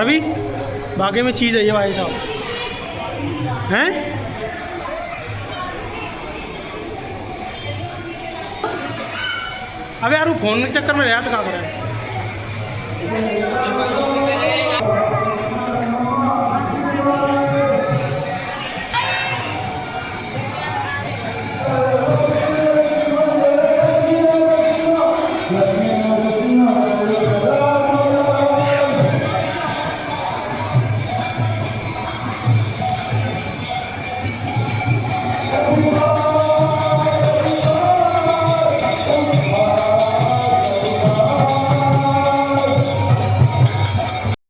अभी बाकी में चीज़ है ये भाई साहब हैं। अबे यार वो फोन के चक्कर में याद कहाँ कर रहा है।